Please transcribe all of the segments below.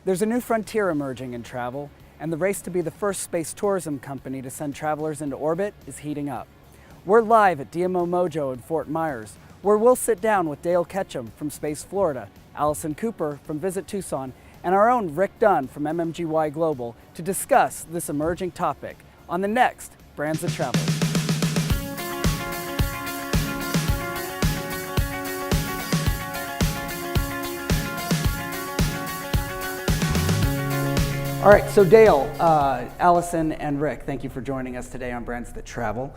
There's a new frontier emerging in travel, and the race to be the first space tourism company to send travelers into orbit is heating up. We're live at DMO Mojo in Fort Myers, where we'll sit down with Dale Ketchum from Space Florida, Allison Cooper from Visit Tucson, and our own Rick Dunn from MMGY Global to discuss this emerging topic on the next Brands of Travel. All right, so Dale, Allison, and Rick, thank you for joining us today on Brands That Travel.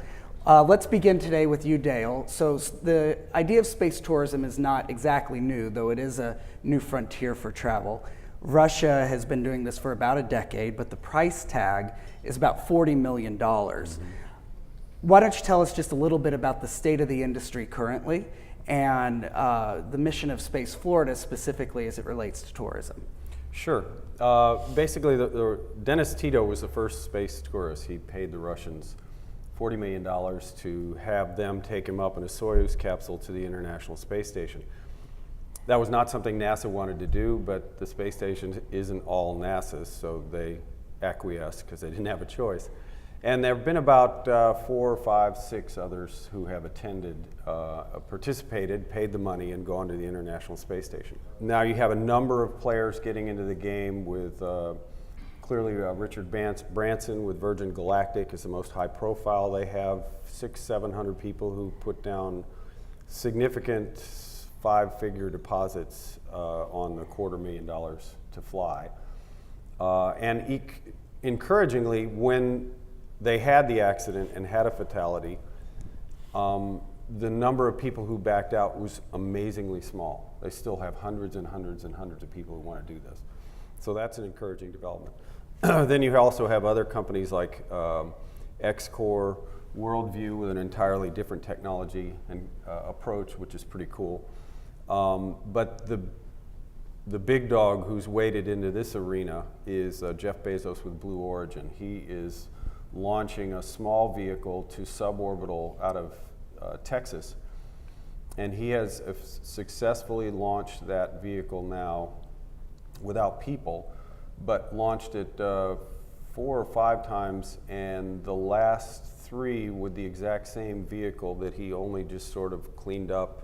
Let's begin today with you, Dale. So the idea of space tourism is not exactly new, though it is a new frontier for travel. Russia has been doing this for about a decade, but the price tag is about $40 million. Why don't you tell us just a little bit about the state of the industry currently and the mission of Space Florida specifically as it relates to tourism? Sure. Basically, Dennis Tito was the first space tourist. He paid the Russians $40 million to have them take him up in a Soyuz capsule to the International Space Station. That was not something NASA wanted to do, but the space station isn't all NASA's, so they acquiesced because they didn't have a choice. And there have been about 4, 5, 6 others who have attended, participated, paid the money, and gone to the International Space Station. Now you have a number of players getting into the game with clearly Richard Branson with Virgin Galactic is the most high profile. They have 600-700 people who put down significant 5-figure deposits on the $250,000 to fly. And encouragingly, when they had the accident and had a fatality, the number of people who backed out was amazingly small. They still have hundreds and hundreds and hundreds of people who want to do this. So that's an encouraging development. Then you also have other companies like Xcore, Worldview with an entirely different technology and approach, which is pretty cool. But the big dog who's waded into this arena is Jeff Bezos with Blue Origin. He is launching a small vehicle to suborbital out of Texas, and he has successfully launched that vehicle now without people, but launched it 4 or 5 times, and the last 3 with the exact same vehicle that he only just sort of cleaned up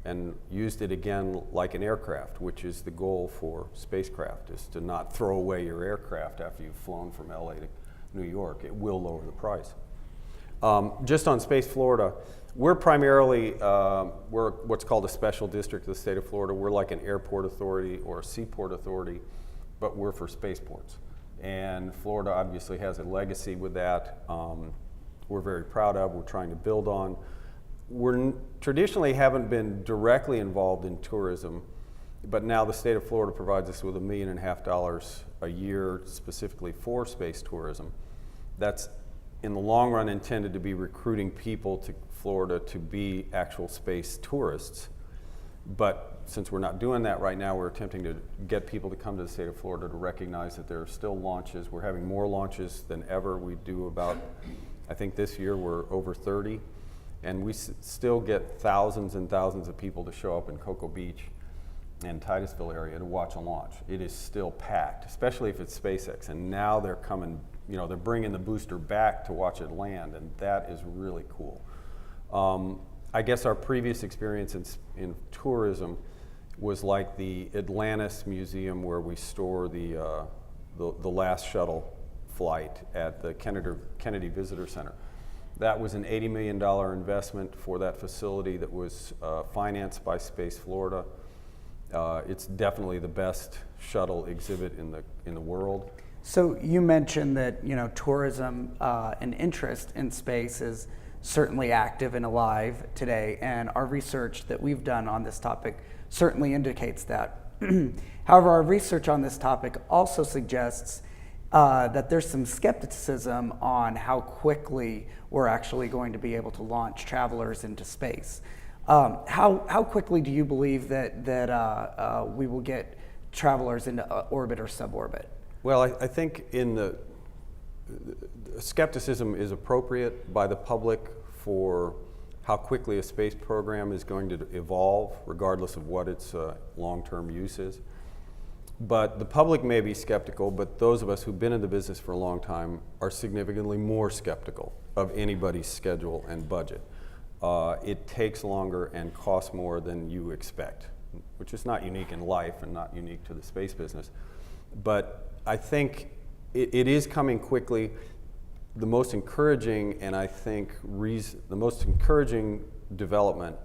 and used it again like an aircraft, which is the goal for spacecraft, is to not throw away your aircraft after you've flown from LA to New York. It will lower the price. Just on Space Florida, we're primarily, we're what's called a special district of the state of Florida. We're like an airport authority or a seaport authority, but we're for spaceports. And Florida obviously has a legacy with that. We're very proud of, we're trying to build on. We traditionally haven't been directly involved in tourism, but now the state of Florida provides us with $1.5 million a year specifically for space tourism. That's in the long run intended to be recruiting people to Florida to be actual space tourists. But since we're not doing that right now, we're attempting to get people to come to the state of Florida to recognize that there are still launches. We're having more launches than ever. We do about, I think this year we're over 30. And we still get thousands and thousands of people to show up in Cocoa Beach and Titusville area to watch a launch. It is still packed, especially if it's SpaceX. And now they're coming, you know, they're bringing the booster back to watch it land, and that is really cool. I guess our previous experience in tourism was like the Atlantis Museum, where we store the last shuttle flight at the Kennedy Visitor Center. That was an $80 million investment for that facility that was financed by Space Florida. It's definitely the best shuttle exhibit in the world. So you mentioned that, you know, tourism and interest in space is certainly active and alive today, and our research that we've done on this topic certainly indicates that. However, our research on this topic also suggests that there's some skepticism on how quickly we're actually going to be able to launch travelers into space. How quickly do you believe that we will get travelers into orbit or suborbit? Well, I think in the skepticism is appropriate by the public for how quickly a space program is going to evolve, regardless of what its long-term use is. But the public may be skeptical, but those of us who've been in the business for a long time are significantly more skeptical of anybody's schedule and budget. It takes longer and costs more than you expect, which is not unique in life and not unique to the space business. But I think it is coming quickly. The most encouraging, and I think the most encouraging development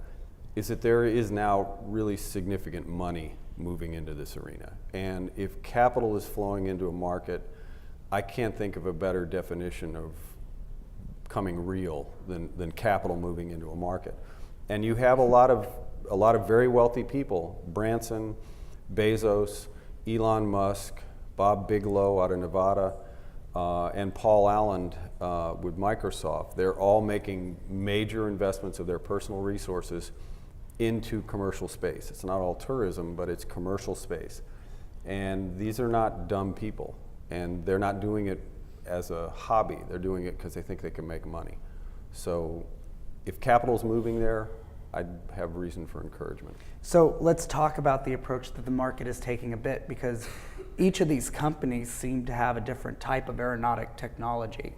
is that there is now really significant money moving into this arena. And if capital is flowing into a market, I can't think of a better definition of coming real than capital moving into a market. And you have a lot of very wealthy people, Branson, Bezos, Elon Musk, Bob Bigelow out of Nevada, and Paul Allen with Microsoft. They're all making major investments of their personal resources into commercial space. It's not all tourism, but it's commercial space. And these are not dumb people, and they're not doing it as a hobby. They're doing it because they think they can make money. So if capital's moving there, I'd have reason for encouragement. So let's talk about the approach that the market is taking a bit, because each of these companies seem to have a different type of aeronautic technology.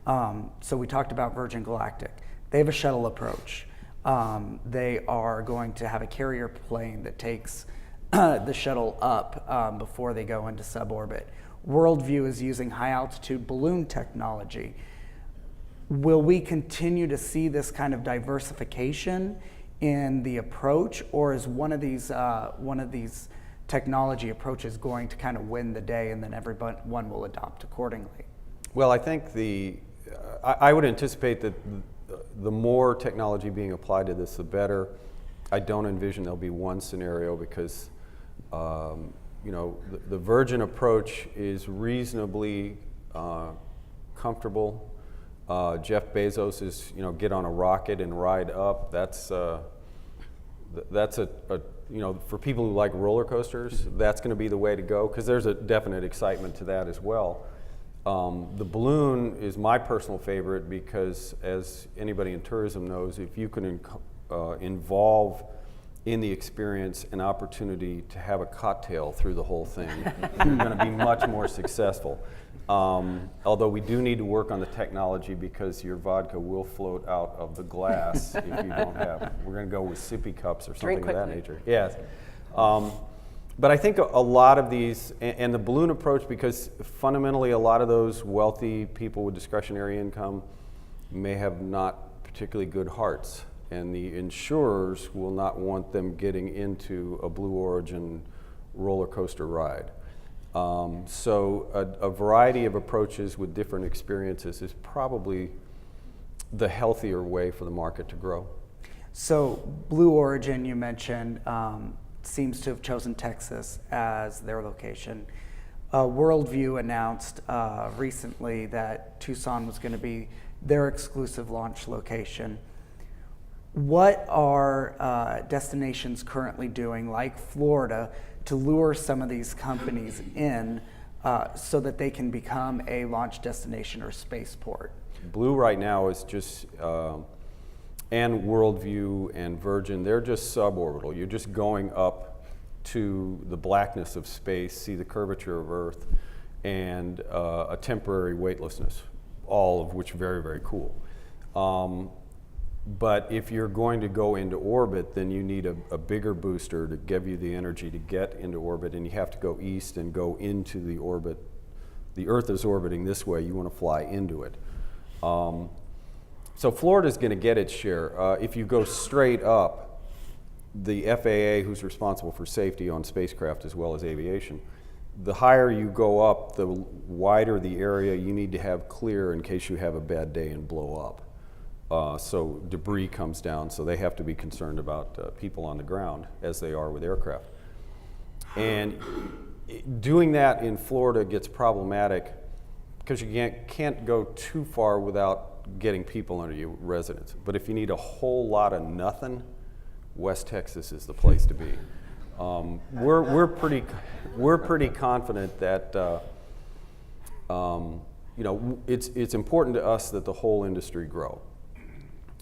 So we talked about Virgin Galactic. They have a shuttle approach. They are going to have a carrier plane that takes the shuttle up before they go into suborbit. Worldview is using high altitude balloon technology. Will we continue to see this kind of diversification in the approach, or is one of these technology approaches going to kind of win the day and then everyone will adopt accordingly? Well, I think I would anticipate that the more technology being applied to this, the better. I don't envision there'll be one scenario because the Virgin approach is reasonably comfortable. Jeff Bezos is, get on a rocket and ride up. That's a for people who like roller coasters, that's going to be the way to go, because there's a definite excitement to that as well. The balloon is my personal favorite because, as anybody in tourism knows, if you can involve in the experience an opportunity to have a cocktail through the whole thing, you're going to be much more successful. Although we do need to work on the technology, because your vodka will float out of the glass if you don't have. We're going to go with sippy cups or something of that nature. Yes. But I think a lot of these, and the balloon approach, because fundamentally a lot of those wealthy people with discretionary income may have not particularly good hearts, and the insurers will not want them getting into a Blue Origin roller coaster ride. So a variety of approaches with different experiences is probably the healthier way for the market to grow. So Blue Origin, you mentioned, seems to have chosen Texas as their location. Worldview announced recently that Tucson was going to be their exclusive launch location. What are destinations currently doing, like Florida, to lure some of these companies in so that they can become a launch destination or spaceport? Blue right now is just, and Worldview and Virgin, they're just suborbital. You're just going up to the blackness of space, see the curvature of Earth, and a temporary weightlessness, all of which very, very cool. But if you're going to go into orbit, then you need a bigger booster to give you the energy to get into orbit, and you have to go east and go into the orbit. The Earth is orbiting this way, you want to fly into it. So Florida's going to get its share. If you go straight up, the FAA, who's responsible for safety on spacecraft as well as aviation, the higher you go up, the wider the area you need to have clear in case you have a bad day and blow up. So debris comes down, so they have to be concerned about people on the ground, as they are with aircraft. And doing that in Florida gets problematic because you can't go too far without getting people under your residence. But if you need a whole lot of nothing, West Texas is the place to be. We're pretty confident that it's important to us that the whole industry grow.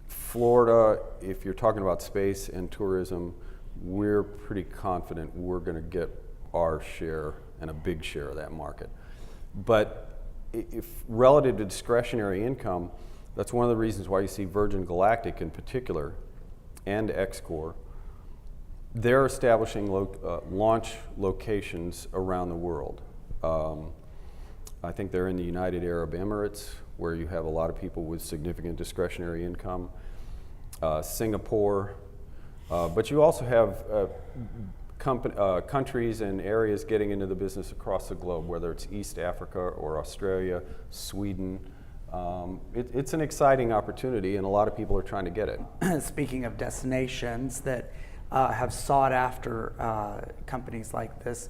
Florida, if you're talking about space and tourism, we're pretty confident we're going to get our share and a big share of that market. But if relative to discretionary income, that's one of the reasons why you see Virgin Galactic in particular and Xcore, they're establishing launch locations around the world. I think they're in the United Arab Emirates, where you have a lot of people with significant discretionary income, Singapore, but you also have countries and areas getting into the business across the globe, whether it's East Africa or Australia, Sweden. It's an exciting opportunity, and a lot of people are trying to get it. Speaking of destinations that have sought after companies like this,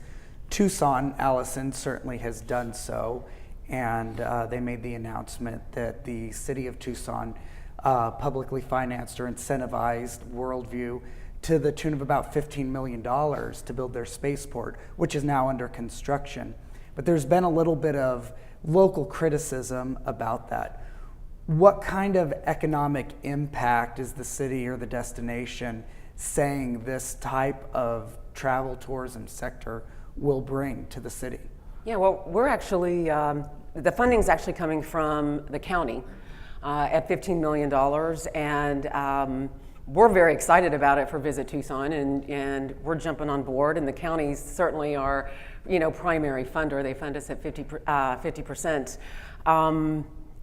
Tucson, Allison, certainly has done so, and they made the announcement that the city of Tucson publicly financed or incentivized Worldview to the tune of about $15 million to build their spaceport, which is now under construction. But there's been a little bit of local criticism about that. What kind of economic impact is the city or the destination saying this type of travel tourism sector will bring to the city? Yeah, well, we're actually, the funding's actually coming from the county at $15 million, and we're very excited about it for Visit Tucson, and we're jumping on board, and the counties certainly are, primary funder. They fund us at 50%.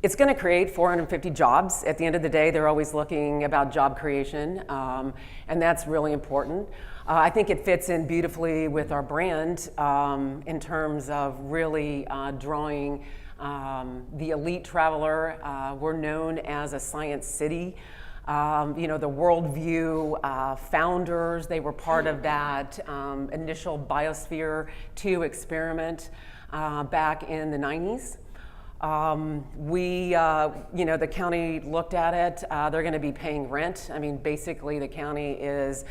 It's going to create 450 jobs. At the end of the day, they're always looking about job creation, and that's really important. I think it fits in beautifully with our brand in terms of really drawing the elite traveler. We're known as a science city. The Worldview founders, they were part of that initial Biosphere 2 experiment back in the 90s. The county looked at it. They're going to be paying rent. I mean, basically the county is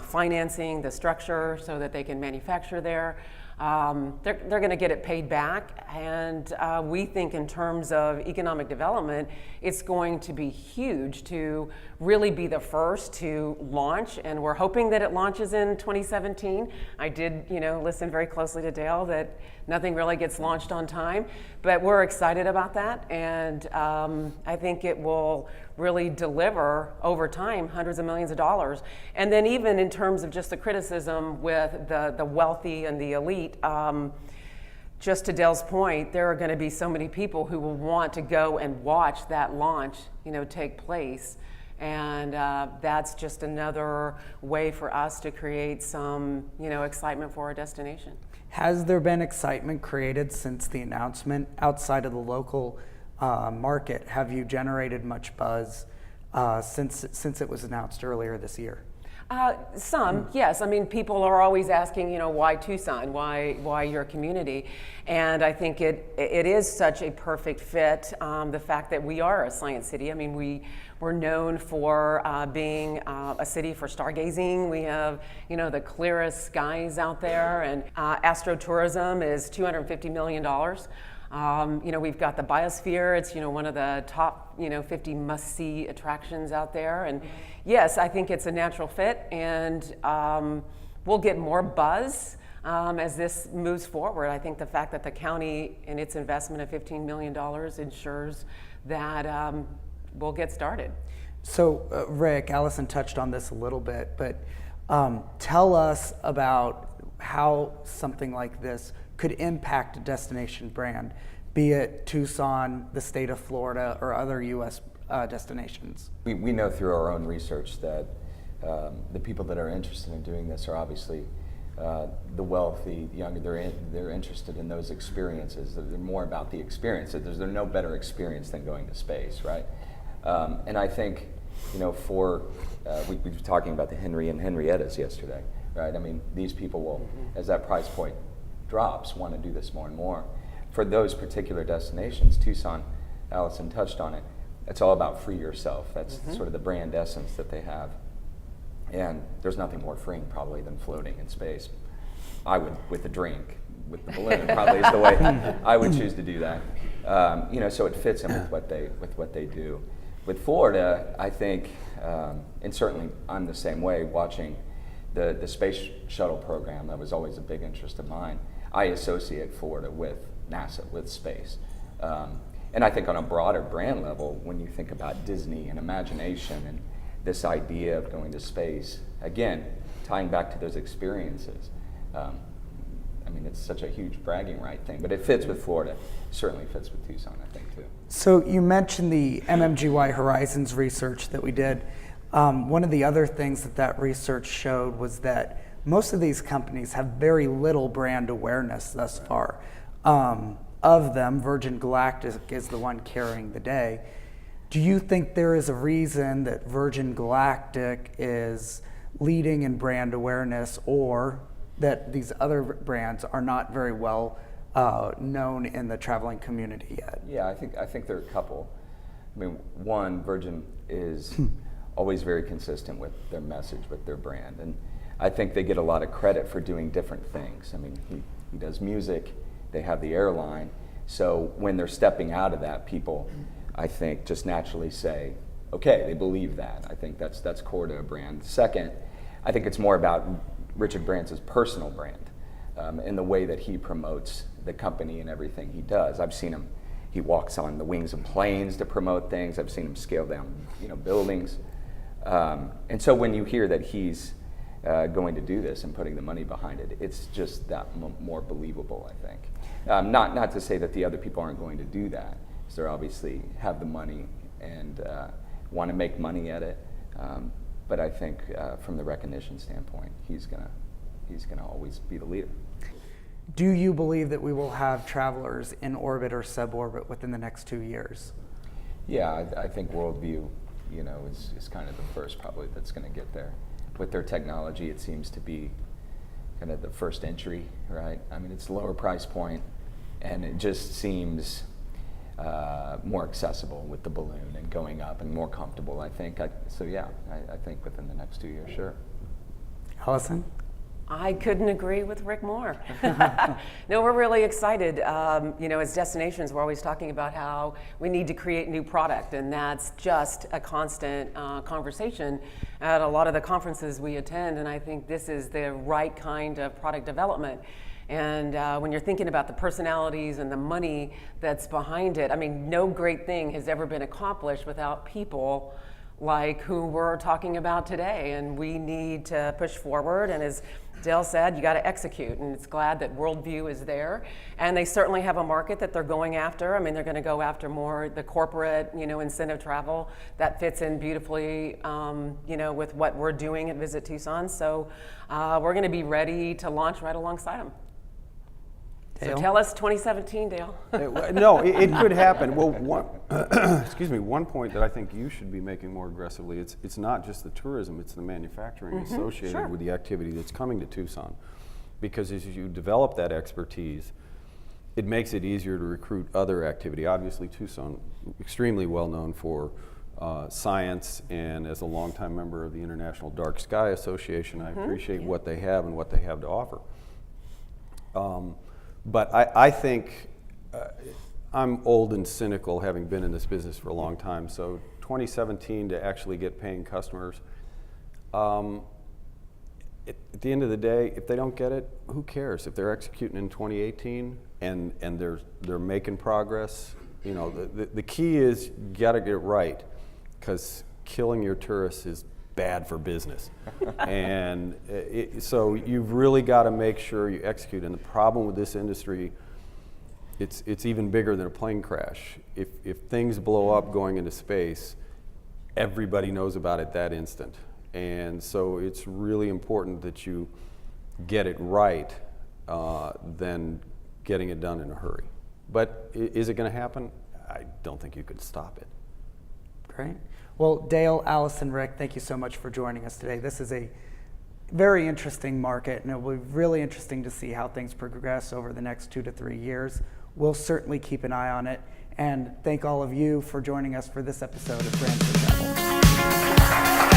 financing the structure so that they can manufacture there. They're going to get it paid back, and we think in terms of economic development, it's going to be huge to really be the first to launch, and we're hoping that it launches in 2017. I did, listen very closely to Dale that nothing really gets launched on time, but we're excited about that, and I think it will really deliver over time hundreds of millions of dollars. And then even in terms of just the criticism with the wealthy and the elite, just to Dale's point, there are going to be so many people who will want to go and watch that launch, take place. And that's just another way for us to create some, excitement for our destination. Has there been excitement created since the announcement outside of the local market? Have you generated much buzz since it was announced earlier this year? Some, yes. I mean, people are always asking, why Tucson? Why your community? And I think it is such a perfect fit. The fact that we are a science city. I mean, we're known for being a city for stargazing. We have, the clearest skies out there, and astrotourism is $250 million. We've got the Biosphere. It's, one of the top, 50 must-see attractions out there. And yes, I think it's a natural fit, and we'll get more buzz as this moves forward. I think the fact that the county and its investment of $15 million ensures that we'll get started. So, Rick, Allison touched on this a little bit, but tell us about how something like this could impact a destination brand, be it Tucson, the state of Florida, or other U.S. Destinations. We know through our own research that the people that are interested in doing this are obviously the wealthy, the younger. They're interested in those experiences. They're more about the experience. There's no better experience than going to space, right? And I think, we were talking about the Henry and Henriettas yesterday, right? I mean, these people will, as that price point drops, want to do this more and more. For those particular destinations, Tucson, Allison touched on it, it's all about free yourself. That's sort of the brand essence that they have. And there's nothing more freeing probably than floating in space. I would, with a drink, with the balloon, probably is the way I would choose to do that. So it fits in with what they do. With Florida, I think, and certainly I'm the same way, watching the space shuttle program, that was always a big interest of mine. I associate Florida with NASA, with space. And I think on a broader brand level, when you think about Disney and imagination and this idea of going to space, again, tying back to those experiences, I mean, it's such a huge bragging right thing, but it fits with Florida, certainly fits with Tucson, I think, too. So you mentioned the MMGY Horizons research that we did. One of the other things that research showed was that most of these companies have very little brand awareness thus far. Of them, Virgin Galactic is the one carrying the day. Do you think there is a reason that Virgin Galactic is leading in brand awareness, or that these other brands are not very well known in the traveling community yet? Yeah, I think there are a couple. I mean, one, Virgin is always very consistent with their message, with their brand, and I think they get a lot of credit for doing different things. I mean, he does music, they have the airline, so when they're stepping out of that, people, I think, just naturally say, okay, they believe that. I think that's core to a brand. Second, I think it's more about Richard Branson's personal brand, in the way that he promotes the company and everything he does. I've seen him, he walks on the wings of planes to promote things. I've seen him scale down, buildings. And so when you hear that he's going to do this and putting the money behind it, it's just that more believable, I think. Not to say that the other people aren't going to do that, because they obviously have the money and want to make money at it. But I think from the recognition standpoint, he's gonna always be the leader. Do you believe that we will have travelers in orbit or suborbit within the next 2 years? Yeah, I think Worldview, is kind of the first probably that's going to get there. With their technology, it seems to be kind of the first entry, right? I mean, it's a lower price point, and it just seems more accessible with the balloon and going up and more comfortable, I think. I think within the next 2 years, sure. Allison? I couldn't agree with Rick more. No, we're really excited. As destinations, we're always talking about how we need to create new product, and that's just a constant conversation at a lot of the conferences we attend, and I think this is the right kind of product development. And when you're thinking about the personalities and the money that's behind it, I mean, no great thing has ever been accomplished without people like who we're talking about today, and we need to push forward. And as Dale said, you got to execute, and it's glad that Worldview is there, and they certainly have a market that they're going after. I mean, they're going to go after more the corporate, incentive travel that fits in beautifully, with what we're doing at Visit Tucson. So we're going to be ready to launch right alongside them. Dale? So tell us 2017, Dale. No, it could happen. Well, one point that I think you should be making more aggressively, it's not just the tourism, it's the manufacturing associated with the activity that's coming to Tucson. Because as you develop that expertise, it makes it easier to recruit other activity. Obviously, Tucson, extremely well known for science, and as a longtime member of the International Dark Sky Association, I appreciate what they have and what they have to offer. But I think I'm old and cynical, having been in this business for a long time. So 2017 to actually get paying customers, at the end of the day, if they don't get it, who cares? If they're executing in 2018 and they're making progress, the key is you got to get it right, because killing your tourists is bad for business. And so you've really got to make sure you execute. And the problem with this industry, it's even bigger than a plane crash. If things blow up going into space, everybody knows about it that instant. And so it's really important that you get it right than getting it done in a hurry. But is it going to happen? I don't think you could stop it. Great. Well, Dale, Allison, Rick, thank you so much for joining us today. This is a very interesting market, and it will be really interesting to see how things progress over the next 2 to 3 years. We'll certainly keep an eye on it, and thank all of you for joining us for this episode of Brands for Travel.